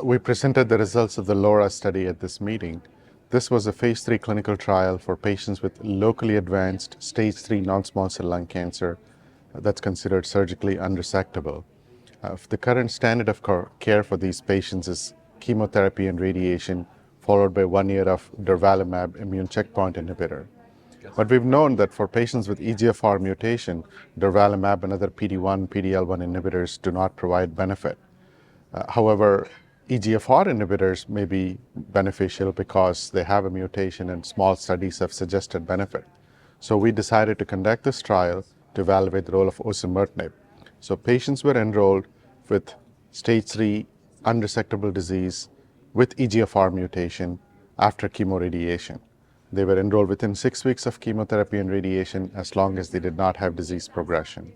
We presented the results of the LAURA study at this meeting. This was a phase 3 clinical trial for patients with locally advanced stage 3 non-small cell lung cancer that's considered surgically unresectable. The current standard of care for these patients is chemotherapy and radiation, followed by 1 year of durvalumab immune checkpoint inhibitor. But we've known that for patients with EGFR mutation, durvalumab and other PD-1, PD-L1 inhibitors do not provide benefit. However, EGFR inhibitors may be beneficial because they have a mutation and small studies have suggested benefit. So we decided to conduct this trial to evaluate the role of osimertinib. So patients were enrolled with stage 3 unresectable disease with EGFR mutation after chemoradiation. They were enrolled within 6 weeks of chemotherapy and radiation as long as they did not have disease progression.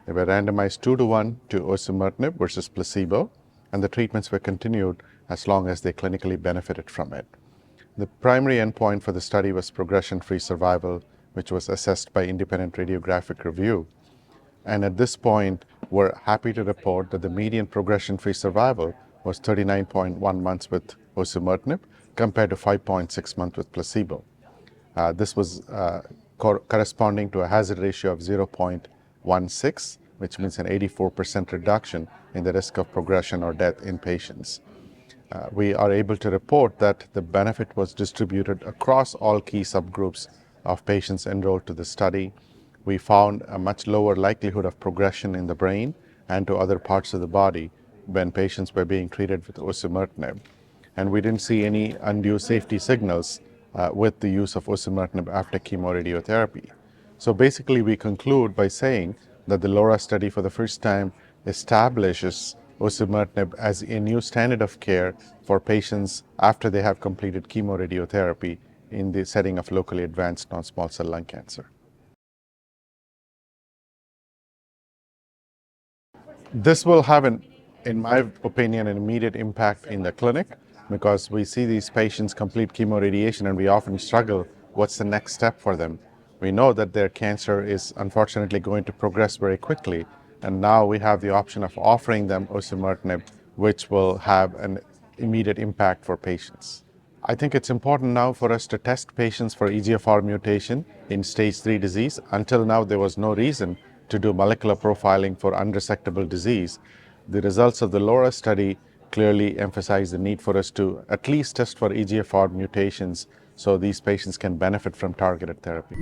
They were randomized 2-to-1 to osimertinib versus placebo, and the treatments were continued as long as they clinically benefited from it. The primary endpoint for the study was progression-free survival, which was assessed by independent radiographic review. And at this point, we're happy to report that the median progression-free survival was 39.1 months with osimertinib compared to 5.6 months with placebo. This was corresponding to a hazard ratio of 0.16, which means an 84% reduction in the risk of progression or death in patients. We are able to report that the benefit was distributed across all key subgroups of patients enrolled to the study. We found a much lower likelihood of progression in the brain and to other parts of the body when patients were being treated with osimertinib. And we didn't see any undue safety signals with the use of osimertinib after chemoradiotherapy. So basically we conclude by saying that the LAURA study for the first time establishes osimertinib as a new standard of care for patients after they have completed chemoradiotherapy in the setting of locally advanced non-small cell lung cancer. This will have, in my opinion, an immediate impact in the clinic because we see these patients complete chemoradiation and we often struggle, what's the next step for them? We know that their cancer is unfortunately going to progress very quickly, and now we have the option of offering them osimertinib, which will have an immediate impact for patients. I think it's important now for us to test patients for EGFR mutation in stage 3 disease. Until now, there was no reason to do molecular profiling for unresectable disease. The results of the LAURA study clearly emphasize the need for us to at least test for EGFR mutations so these patients can benefit from targeted therapy.